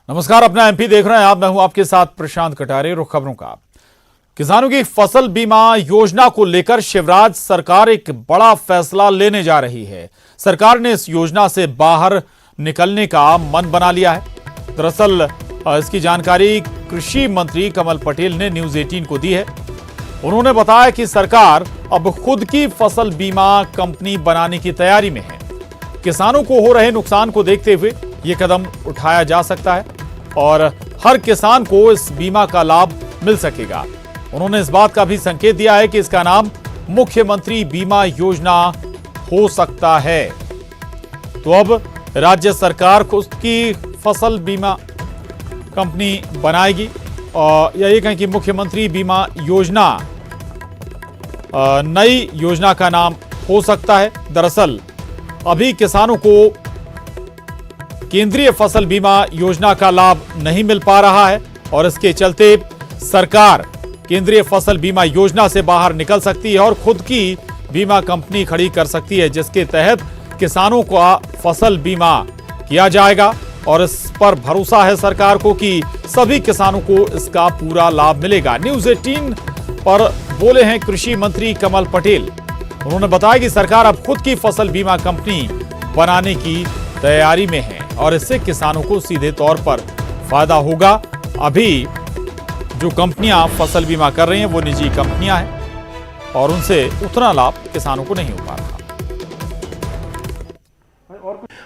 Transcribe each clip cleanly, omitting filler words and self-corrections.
नमस्कार, अपना एमपी देख रहे हैं आप। मैं हूं आपके साथ प्रशांत कटारे। रुख खबरों का। किसानों की फसल बीमा योजना को लेकर शिवराज सरकार एक बड़ा फैसला लेने जा रही है। सरकार ने इस योजना से बाहर निकलने का मन बना लिया है। दरअसल इसकी जानकारी कृषि मंत्री कमल पटेल ने न्यूज 18 को दी है। उन्होंने बताया कि सरकार अब खुद की फसल बीमा कंपनी बनाने की तैयारी में है। किसानों को हो रहे नुकसान को देखते हुए ये कदम उठाया जा सकता है और हर किसान को इस बीमा का लाभ मिल सकेगा। उन्होंने इस बात का भी संकेत दिया है कि इसका नाम मुख्यमंत्री बीमा योजना हो सकता है। तो अब राज्य सरकार खुद की फसल बीमा कंपनी बनाएगी और या ये कहें कि मुख्यमंत्री बीमा योजना नई योजना का नाम हो सकता है। दरअसल अभी किसानों को केंद्रीय फसल बीमा योजना का लाभ नहीं मिल पा रहा है और इसके चलते सरकार केंद्रीय फसल बीमा योजना से बाहर निकल सकती है और खुद की बीमा कंपनी खड़ी कर सकती है, जिसके तहत किसानों का फसल बीमा किया जाएगा। और इस पर भरोसा है सरकार को कि सभी किसानों को इसका पूरा लाभ मिलेगा। न्यूज 18 पर बोले हैं कृषि मंत्री कमल पटेल। उन्होंने बताया कि सरकार अब खुद की फसल बीमा कंपनी बनाने की तैयारी में है और इससे किसानों को सीधे तौर पर फायदा होगा। अभी जो कंपनियां फसल बीमा कर रही हैं वो निजी कंपनियां हैं और उनसे उतना लाभ किसानों को नहीं हो पा रहा।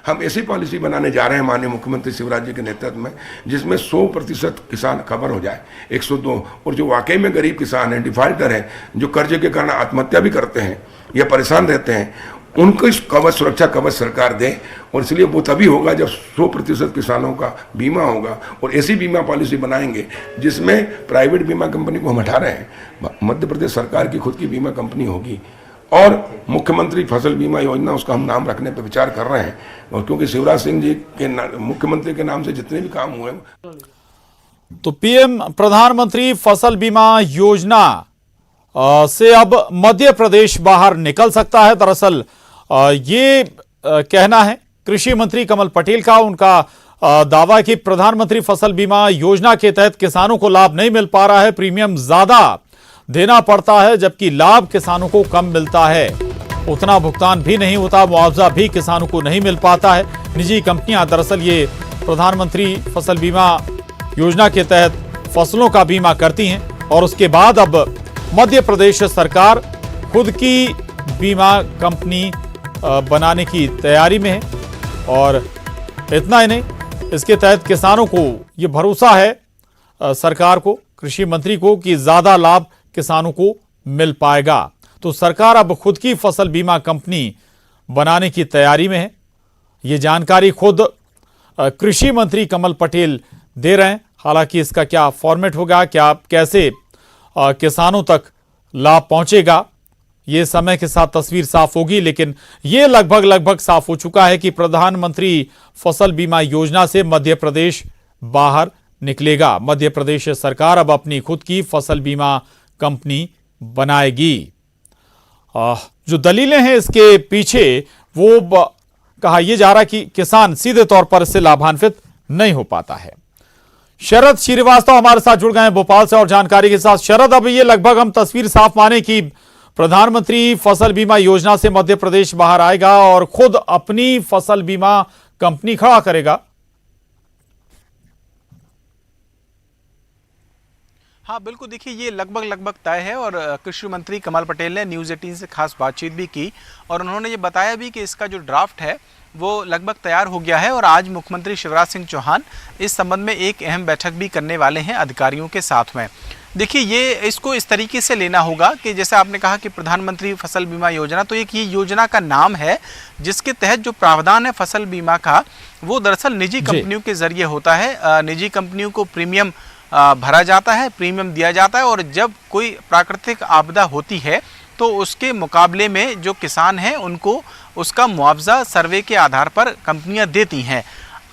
हम ऐसी पॉलिसी बनाने जा रहे हैं माननीय मुख्यमंत्री शिवराज जी के नेतृत्व में, जिसमें 100% किसान कवर हो जाए, 102। और जो वाकई में गरीब किसान हैं, डिफॉल्टर हैं, जो कर्जे के कारण आत्महत्या भी करते हैं या परेशान रहते हैं, उनको इस कवच, सुरक्षा कवच सरकार दे। और इसलिए वो तभी होगा जब 100% किसानों का बीमा होगा। और ऐसी बीमा पॉलिसी बनाएंगे जिसमें प्राइवेट बीमा कंपनी को हम हटा रहे हैं, मध्य प्रदेश सरकार की खुद की बीमा कंपनी होगी और मुख्यमंत्री फसल बीमा योजना उसका हम नाम रखने पर विचार कर रहे हैं। और क्योंकि शिवराज सिंह जी के मुख्यमंत्री के नाम से जितने भी काम हुए, तो पीएम प्रधानमंत्री फसल बीमा योजना से अब मध्य प्रदेश बाहर निकल सकता है। दरअसल ये कहना है कृषि मंत्री कमल पटेल का। उनका दावा है कि प्रधानमंत्री फसल बीमा योजना के तहत किसानों को लाभ नहीं मिल पा रहा है, प्रीमियम ज्यादा देना पड़ता है जबकि लाभ किसानों को कम मिलता है, उतना भुगतान भी नहीं होता, मुआवजा भी किसानों को नहीं मिल पाता है। निजी कंपनियां दरअसल ये प्रधानमंत्री फसल बीमा योजना के तहत फसलों का बीमा करती हैं और उसके बाद अब मध्य प्रदेश सरकार खुद की बीमा कंपनी बनाने की तैयारी में है। और इतना ही नहीं, इसके तहत किसानों को ये भरोसा है सरकार को, कृषि मंत्री को, कि ज्यादा लाभ किसानों को मिल पाएगा। तो सरकार अब खुद की फसल बीमा कंपनी बनाने की तैयारी में है। ये जानकारी खुद कृषि मंत्री कमल पटेल दे रहे हैं। हालांकि इसका क्या फॉर्मेट होगा, क्या कैसे किसानों तक लाभ पहुंचेगा, ये समय के साथ तस्वीर साफ होगी। लेकिन ये लगभग साफ हो चुका है कि प्रधानमंत्री फसल बीमा योजना से मध्य प्रदेश बाहर निकलेगा। मध्य प्रदेश सरकार अब अपनी खुद की फसल बीमा कंपनी बनाएगी। जो दलीलें हैं इसके पीछे वो कहा यह जा रहा है कि किसान सीधे तौर पर इससे लाभान्वित नहीं हो पाता है। शरद श्रीवास्तव हमारे साथ जुड़ गए हैं भोपाल से और जानकारी के साथ। शरद, अब ये लगभग हम तस्वीर साफ माने कि प्रधानमंत्री फसल बीमा योजना से मध्य प्रदेश बाहर आएगा और खुद अपनी फसल बीमा कंपनी खड़ा करेगा। हाँ बिल्कुल, देखिए ये लगभग तय है और कृषि मंत्री कमल पटेल ने न्यूज़ 18 से खास बातचीत भी की और उन्होंने ये बताया भी कि इसका जो ड्राफ्ट है वो लगभग तैयार हो गया है और आज मुख्यमंत्री शिवराज सिंह चौहान इस संबंध में एक अहम बैठक भी करने वाले हैं अधिकारियों के साथ में। देखिए ये इसको इस तरीके से लेना होगा कि जैसे आपने कहा कि प्रधानमंत्री फसल बीमा योजना, तो एक ये योजना का नाम है जिसके तहत जो प्रावधान है फसल बीमा का वो दरअसल निजी कंपनियों के जरिए होता है। निजी कंपनियों को प्रीमियम भरा जाता है, प्रीमियम दिया जाता है और जब कोई प्राकृतिक आपदा होती है तो उसके मुकाबले में जो किसान हैं उनको उसका मुआवजा सर्वे के आधार पर कंपनियां देती हैं।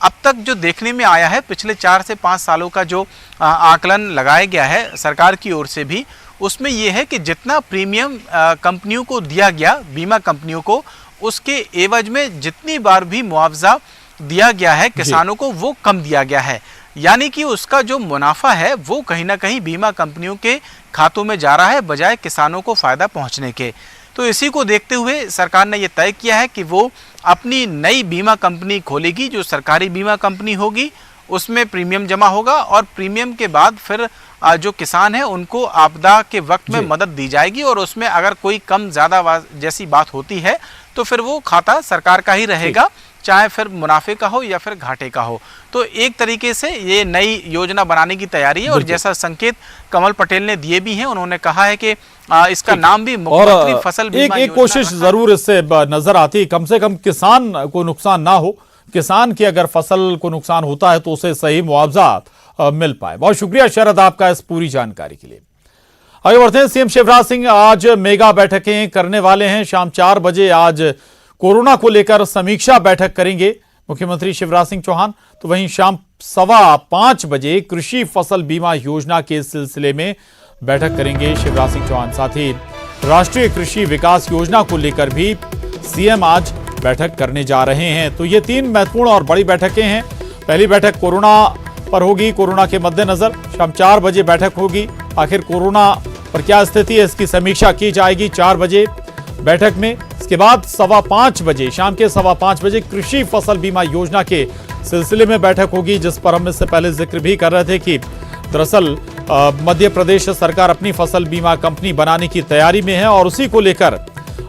अब तक जो देखने में आया है पिछले 4 से 5 सालों का जो आकलन लगाया गया है सरकार की ओर से भी, उसमें यह है कि जितना प्रीमियम कंपनियों को दिया गया, बीमा कंपनियों को, उसके एवज में जितनी बार भी मुआवजा दिया गया है किसानों को वो कम दिया गया है। यानी कि उसका जो मुनाफा है वो कहीं ना कहीं बीमा कंपनियों के खातों में जा रहा है बजाय किसानों को फ़ायदा पहुंचने के। तो इसी को देखते हुए सरकार ने ये तय किया है कि वो अपनी नई बीमा कंपनी खोलेगी, जो सरकारी बीमा कंपनी होगी उसमें प्रीमियम जमा होगा और प्रीमियम के बाद फिर जो किसान है उनको आपदा के वक्त में मदद दी जाएगी और उसमें अगर कोई कम ज़्यादा जैसी बात होती है तो फिर वो खाता सरकार का ही रहेगा, चाहे फिर मुनाफे का हो या फिर घाटे का हो। तो एक तरीके से ये नई योजना बनाने की तैयारी है और जैसा संकेत कमल पटेल ने दिए भी हैं, उन्होंने कहा है कि इसका नाम भी मुख्यमंत्री फसल बीमा एक कोशिश जरूर इससे नजर आती है, कम से कम किसान को नुकसान ना हो, किसान की अगर फसल को नुकसान होता है तो उसे सही मुआवजा मिल पाए। बहुत शुक्रिया शरद आपका इस पूरी जानकारी के लिए। आगे बढ़ते हैं। सीएम शिवराज सिंह आज मेगा बैठकें करने वाले हैं। शाम 4 बजे आज कोरोना को लेकर समीक्षा बैठक करेंगे मुख्यमंत्री शिवराज सिंह चौहान। तो वहीं शाम 5:15 बजे कृषि फसल बीमा योजना के सिलसिले में बैठक करेंगे शिवराज सिंह चौहान। साथ ही राष्ट्रीय कृषि विकास योजना को लेकर भी सीएम आज बैठक करने जा रहे हैं। तो ये 3 महत्वपूर्ण और बड़ी बैठकें हैं। पहली बैठक कोरोना पर होगी, कोरोना के मद्देनजर शाम 4 बजे बैठक होगी। आखिर कोरोना पर क्या स्थिति है इसकी समीक्षा की जाएगी 4 बजे बैठक में। इसके बाद 5:15 बजे, शाम के 5:15 बजे कृषि फसल बीमा योजना के सिलसिले में बैठक होगी, जिस पर हम इससे पहले जिक्र भी कर रहे थे कि दरअसल मध्य प्रदेश सरकार अपनी फसल बीमा कंपनी बनाने की तैयारी में है और उसी को लेकर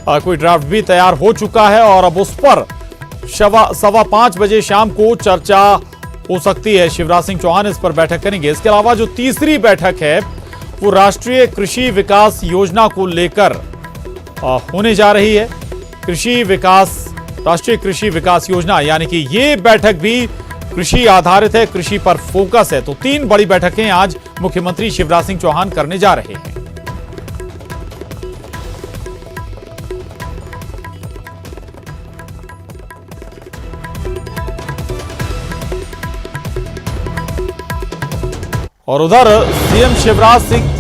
कोई ड्राफ्ट भी तैयार हो चुका है और अब उस पर 5:15 बजे शाम को चर्चा हो सकती है। शिवराज सिंह चौहान इस पर बैठक करेंगे। इसके अलावा जो तीसरी बैठक है वो राष्ट्रीय कृषि विकास योजना को लेकर होने जा रही है। राष्ट्रीय कृषि विकास योजना, यानी कि ये बैठक भी कृषि आधारित है, कृषि पर फोकस है। तो 3 बड़ी बैठकें आज मुख्यमंत्री शिवराज सिंह चौहान करने जा रहे हैं। और उधर सीएम शिवराज सिंह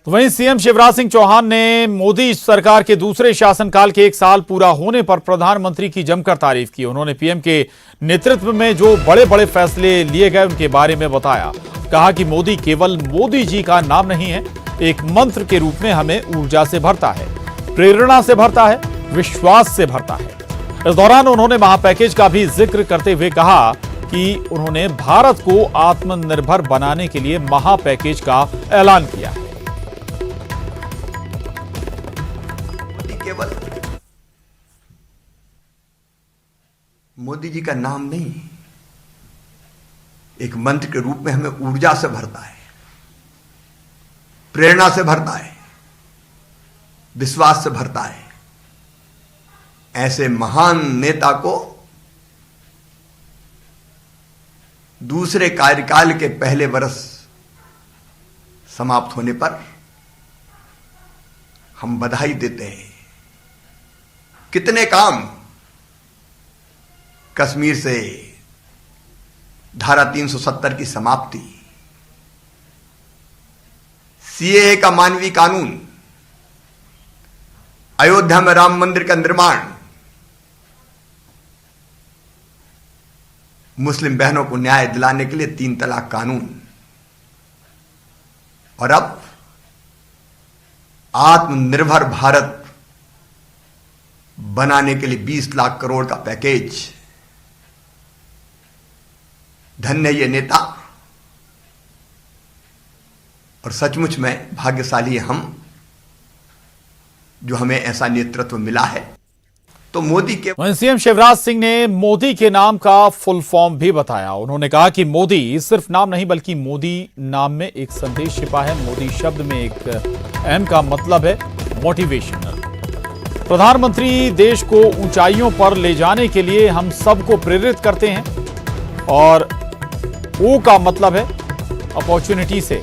तो वहीं सीएम शिवराज सिंह चौहान ने मोदी सरकार के दूसरे शासनकाल के 1 साल पूरा होने पर प्रधानमंत्री की जमकर तारीफ की। उन्होंने पीएम के नेतृत्व में जो बड़े बड़े फैसले लिए गए उनके बारे में बताया। कहा कि मोदी केवल मोदी जी का नाम नहीं है, एक मंत्र के रूप में हमें ऊर्जा से भरता है, प्रेरणा से भरता है, विश्वास से भरता है। इस दौरान उन्होंने महापैकेज का भी जिक्र करते हुए कहा कि उन्होंने भारत को आत्मनिर्भर बनाने के लिए महापैकेज का ऐलान किया है। केवल मोदी जी का नाम नहीं, एक मंत्र के रूप में हमें ऊर्जा से भरता है, प्रेरणा से भरता है, विश्वास से भरता है। ऐसे महान नेता को दूसरे कार्यकाल के पहले वर्ष समाप्त होने पर हम बधाई देते हैं। कितने काम कश्मीर से धारा 370 की समाप्ति, सीएए का मानवीय कानून, अयोध्या में राम मंदिर का निर्माण, मुस्लिम बहनों को न्याय दिलाने के लिए 3 तलाक कानून, और अब आत्मनिर्भर भारत बनाने के लिए 20 लाख करोड़ का पैकेज। धन्य ये नेता, और सचमुच में भाग्यशाली हम जो हमें ऐसा नेतृत्व मिला है। तो मोदी के सीएम शिवराज सिंह ने मोदी के नाम का फुल फॉर्म भी बताया। उन्होंने कहा कि मोदी सिर्फ नाम नहीं बल्कि मोदी नाम में एक संदेश छिपा है। मोदी शब्द में एक अहम का मतलब है मोटिवेशनल। प्रधानमंत्री देश को ऊंचाइयों पर ले जाने के लिए हम सबको प्रेरित करते हैं और ओ का मतलब है अपॉर्चुनिटी से।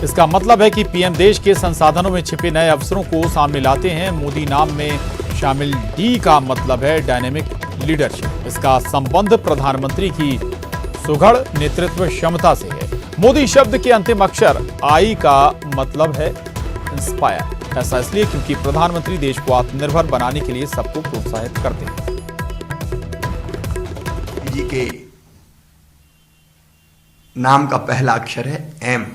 इसका मतलब है कि पीएम देश के संसाधनों में छिपे नए अवसरों को सामने लाते हैं। मोदी नाम में शामिल डी का मतलब है डायनेमिक लीडरशिप। इसका संबंध प्रधानमंत्री की सुघड़ नेतृत्व क्षमता से है। मोदी शब्द के अंतिम अक्षर आई का मतलब है इंस्पायर। ऐसा इसलिए क्योंकि प्रधानमंत्री देश को आत्मनिर्भर बनाने के लिए सबको प्रोत्साहित करते हैं। जी के नाम का पहला अक्षर है एम।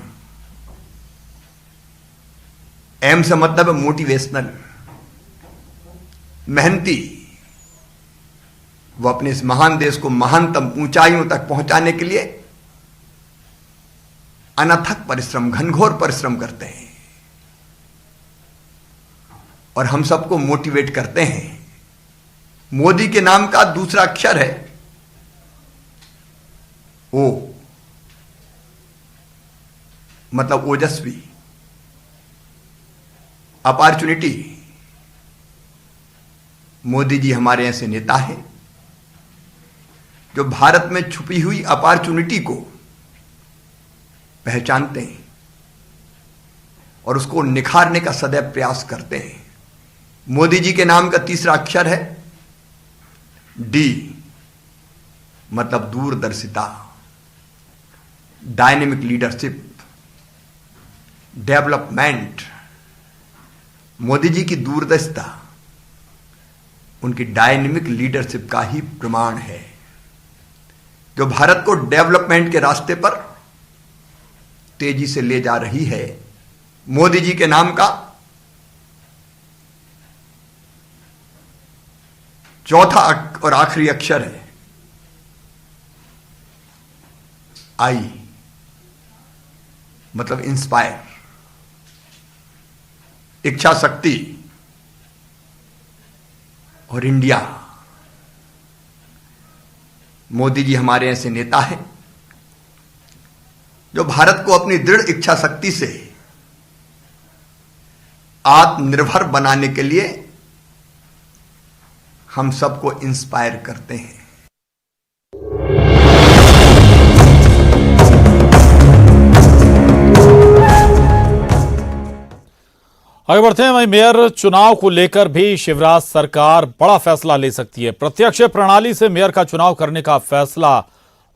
एम से मतलब है मोटिवेशनल, मेहनती। वो अपने इस महान देश को महानतम ऊंचाइयों तक पहुंचाने के लिए अनथक परिश्रम, घनघोर परिश्रम करते हैं और हम सबको मोटिवेट करते हैं। मोदी के नाम का दूसरा अक्षर है ओ, मतलब ओजस्वी, अपॉर्चुनिटी। मोदी जी हमारे ऐसे नेता हैं जो भारत में छुपी हुई अपॉर्चुनिटी को पहचानते हैं और उसको निखारने का सदैव प्रयास करते हैं। मोदी जी के नाम का तीसरा अक्षर है डी, मतलब दूरदर्शिता, dynamic leadership, development. Modi ji की दूरदर्शिता उनकी डायनेमिक लीडरशिप का ही प्रमाण है, जो भारत को डेवलपमेंट के रास्ते पर तेजी से ले जा रही है। मोदी जी के नाम का चौथा और आखिरी अक्षर है आई, मतलब इंस्पायर, इच्छा शक्ति और इंडिया। मोदी जी हमारे ऐसे नेता हैं जो भारत को अपनी दृढ़ इच्छा शक्ति से आत्मनिर्भर बनाने के लिए हम सबको इंस्पायर करते हैं। आगे बढ़ते हैं। वहीं मेयर चुनाव को लेकर भी शिवराज सरकार बड़ा फैसला ले सकती है। प्रत्यक्ष प्रणाली से मेयर का चुनाव करने का फैसला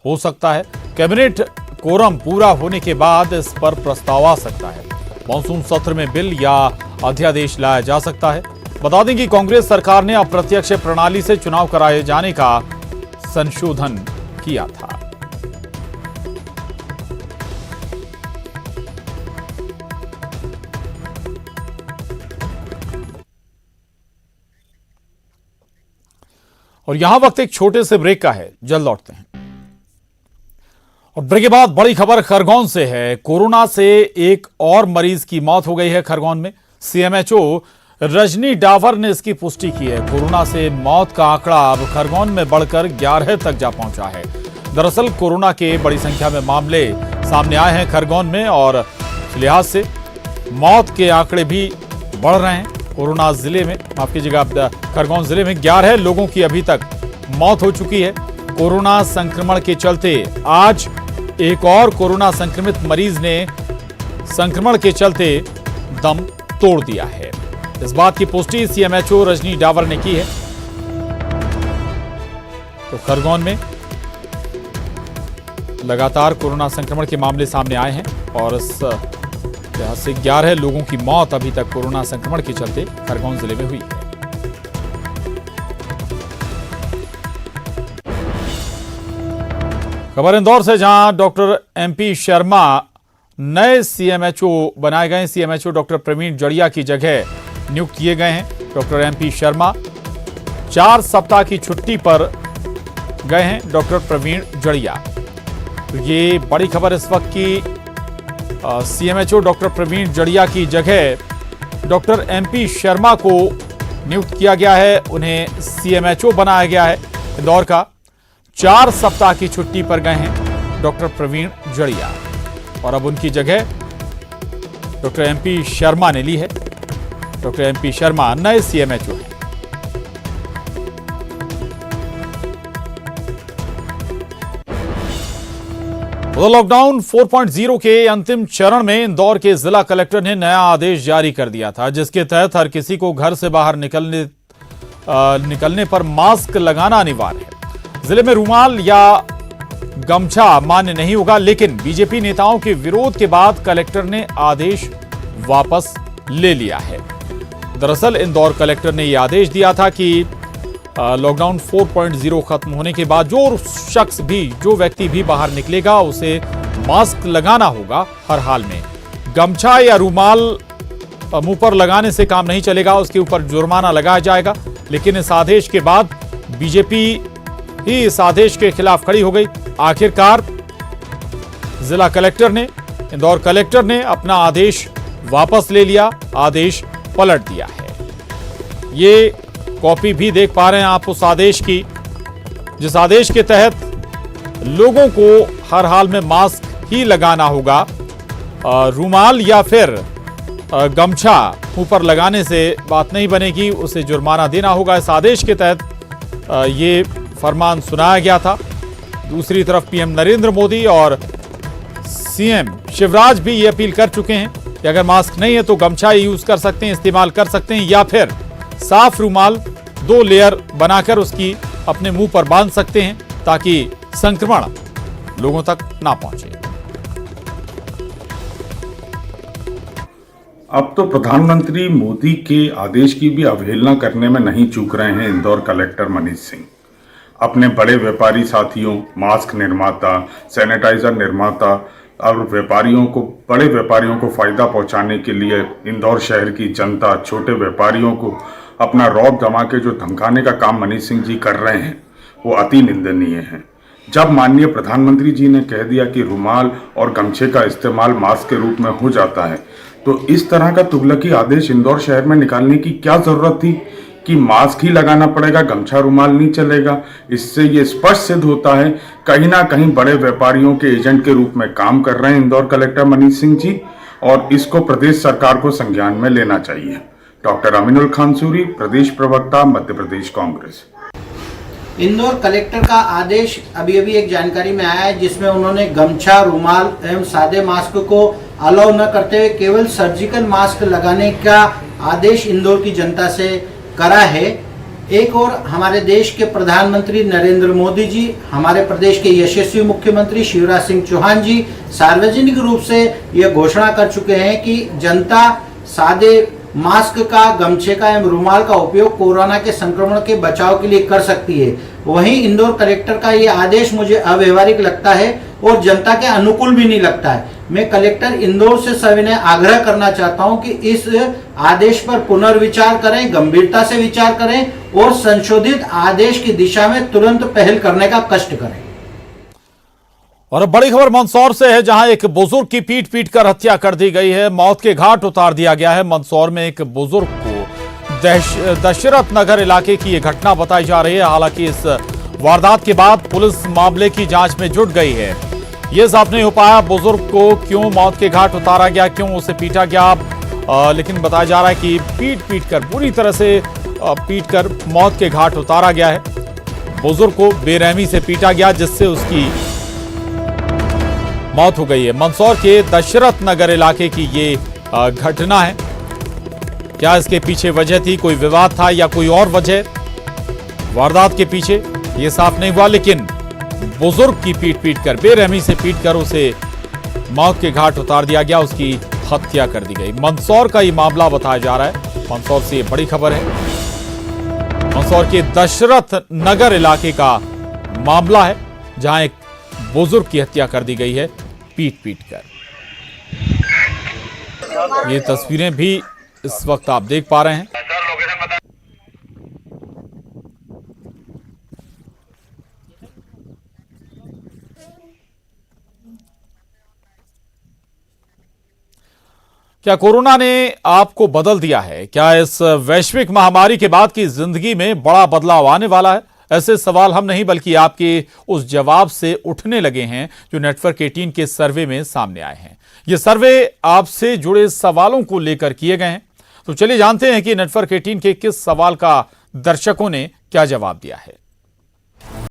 हो सकता है। कैबिनेट कोरम पूरा होने के बाद इस पर प्रस्ताव आ सकता है। मॉनसून सत्र में बिल या अध्यादेश लाया जा सकता है। बता दें कि कांग्रेस सरकार ने अप्रत्यक्ष प्रणाली से चुनाव कराए जाने का संशोधन किया था। और यहां वक्त एक छोटे से ब्रेक का है, जल्द लौटते हैं। और ब्रेक के बाद बड़ी खबर खरगोन से है। कोरोना से एक और मरीज की मौत हो गई है खरगोन में। सीएमएचओ रजनी डावर ने इसकी पुष्टि की है। कोरोना से मौत का आंकड़ा अब खरगोन में बढ़कर 11 तक जा पहुंचा है। दरअसल कोरोना के बड़ी संख्या में मामले सामने आए हैं खरगोन में और इस लिहाज से मौत के आंकड़े भी बढ़ रहे हैं। कोरोना जिले में, माफ कीजिएगा, खरगोन जिले में 11 लोगों की अभी तक मौत हो चुकी है। कोरोना संक्रमण के चलते आज एक और कोरोना संक्रमित मरीज ने संक्रमण के चलते दम तोड़ दिया है। इस बात की पुष्टि सीएमएचओ रजनी डावर ने की है। तो खरगोन में लगातार कोरोना संक्रमण के मामले सामने आए हैं और इस लिहाज से 11 लोगों की मौत अभी तक कोरोना संक्रमण के चलते खरगोन जिले में हुई है। खबर इंदौर से, जहां डॉक्टर एमपी शर्मा नए सीएमएचओ बनाए गए। सीएमएचओ डॉक्टर प्रवीण जड़िया की जगह नियुक्त किए गए हैं। डॉक्टर एमपी शर्मा 4 सप्ताह की छुट्टी पर गए हैं डॉक्टर प्रवीण जड़िया। तो ये बड़ी खबर इस वक्त की। सीएमएचओ डॉक्टर प्रवीण जड़िया की जगह डॉक्टर एमपी शर्मा को नियुक्त किया गया है। उन्हें सीएमएचओ बनाया गया है इंदौर का। 4 सप्ताह की छुट्टी पर गए हैं डॉक्टर प्रवीण जड़िया और अब उनकी जगह डॉक्टर एमपी शर्मा ने ली है। डॉक्टर एमपी शर्मा नए सीएमएचओ हैं। लॉकडाउन 4.0 के अंतिम चरण में इंदौर के जिला कलेक्टर ने नया आदेश जारी कर दिया था, जिसके तहत हर किसी को घर से बाहर निकलने पर मास्क लगाना अनिवार्य है। जिले में रुमाल या गमछा मान्य नहीं होगा, लेकिन बीजेपी नेताओं के विरोध के बाद कलेक्टर ने आदेश वापस ले लिया है। दरअसल इंदौर कलेक्टर ने यह आदेश दिया था कि लॉकडाउन 4.0 खत्म होने के बाद जो व्यक्ति भी बाहर निकलेगा उसे मास्क लगाना होगा हर हाल में। गमछा या रूमाल मुंह पर लगाने से काम नहीं चलेगा, उसके ऊपर जुर्माना लगाया जाएगा। लेकिन इस आदेश के बाद बीजेपी ही इस आदेश के खिलाफ खड़ी हो गई। आखिरकार जिला कलेक्टर ने, इंदौर कलेक्टर ने अपना आदेश वापस ले लिया, आदेश पलट दिया है। ये कॉपी भी देख पा रहे हैं आप उस आदेश की, जिस आदेश के तहत लोगों को हर हाल में मास्क ही लगाना होगा। रूमाल या फिर गमछा मुंह पर लगाने से बात नहीं बनेगी, उसे जुर्माना देना होगा। इस आदेश के तहत ये फरमान सुनाया गया था। दूसरी तरफ पीएम नरेंद्र मोदी और सीएम शिवराज भी ये अपील कर चुके हैं कि अगर मास्क नहीं है तो गमछा यूज कर सकते हैं, इस्तेमाल कर सकते हैं, या फिर साफ रूमाल 2 लेयर बनाकर उसकी अपने मुंह पर बांध सकते हैं ताकि संक्रमण लोगों तक ना पहुंचे। अब तो प्रधानमंत्री मोदी के आदेश की भी अवहेलना करने में नहीं चूक रहे हैं इंदौर कलेक्टर मनीष सिंह। अपने बड़े व्यापारी साथियों, मास्क निर्माता, सैनिटाइजर निर्माता और बड़े व्यापारियों को फायदा पहुंचाने के लिए इंदौर शहर की जनता, छोटे व्यापारियों को अपना रौब जमा के जो धमकाने का काम मनीष सिंह जी कर रहे हैं वो अति निंदनीय है। जब माननीय प्रधानमंत्री जी ने कह दिया कि रुमाल और गमछे का इस्तेमाल मास्क के रूप में हो जाता है, तो इस तरह का तुगलकी आदेश इंदौर शहर में निकालने की क्या जरूरत थी कि मास्क ही लगाना पड़ेगा, गमछा रुमाल नहीं चलेगा। इससे ये स्पष्ट सिद्ध होता है कहीं ना कहीं बड़े व्यापारियों के एजेंट के रूप में काम कर रहे हैं इंदौर कलेक्टर मनीष सिंह जी, और इसको प्रदेश सरकार को संज्ञान में लेना चाहिए। डॉक्टर अमीनुल खान सूरी, प्रदेश प्रवक्ता, मध्य प्रदेश कांग्रेस। इंदौर कलेक्टर का आदेश अभी एक जानकारी में आया है, जिसमें उन्होंने गमछा, रुमाल एवं सादे मास्क को अलाउ न करते हुए केवल सर्जिकल मास्क लगाने का आदेश इंदौर की जनता से करा है। एक और हमारे देश के प्रधानमंत्री नरेंद्र मोदी जी, हमारे प्रदेश के यशस्वी मुख्यमंत्री शिवराज सिंह चौहान जी सार्वजनिक रूप से यह घोषणा कर चुके हैं कि जनता सादे मास्क का, गमछे का एवं रुमाल का उपयोग कोरोना के संक्रमण के बचाव के लिए कर सकती है। वहीं इंदौर कलेक्टर का ये आदेश मुझे अव्यवहारिक लगता है और जनता के अनुकूल भी नहीं लगता है। मैं कलेक्टर इंदौर से सविनय आग्रह करना चाहता हूं कि इस आदेश पर पुनर्विचार करें, गंभीरता से विचार करें और संशोधित आदेश की दिशा में तुरंत पहल करने का कष्ट करें। और अब बड़ी खबर मंदसौर से है, जहां एक बुजुर्ग की पीट कर हत्या कर दी गई है, मौत के घाट उतार दिया गया है। मंदसौर में एक बुजुर्ग को दशरथ नगर इलाके की यह घटना बताई जा रही है। हालांकि इस वारदात के बाद पुलिस मामले की जांच में जुट गई है। यह साफ नहीं हो पाया बुजुर्ग को क्यों मौत के घाट उतारा गया, क्यों उसे पीटा गया, लेकिन बताया जा रहा है कि पीट कर बुरी तरह से पीट कर मौत के घाट उतारा गया है। बुजुर्ग को बेरहमी से पीटा गया, जिससे उसकी मौत हो गई है। मंदसौर के दशरथ नगर इलाके की ये घटना है। क्या इसके पीछे वजह थी, कोई विवाद था या कोई और वजह वारदात के पीछे, ये साफ नहीं हुआ। लेकिन बुजुर्ग की पीट कर, बेरहमी से पीट कर उसे मौत के घाट उतार दिया गया, उसकी हत्या कर दी गई। मंदसौर का ये मामला बताया जा रहा है। मंदसौर से ये बड़ी खबर है। मंदसौर के दशरथ नगर इलाके का मामला है, जहां एक बुजुर्ग की हत्या कर दी गई है पीट कर। ये तस्वीरें भी इस वक्त आप देख पा रहे हैं। क्या कोरोना ने आपको बदल दिया है? क्या इस वैश्विक महामारी के बाद की जिंदगी में बड़ा बदलाव आने वाला है? ऐसे सवाल हम नहीं बल्कि आपके उस जवाब से उठने लगे हैं जो नेटवर्क 18 के सर्वे में सामने आए हैं। ये सर्वे आपसे जुड़े सवालों को लेकर किए गए हैं। तो चलिए जानते हैं कि नेटवर्क 18 के किस सवाल का दर्शकों ने क्या जवाब दिया है।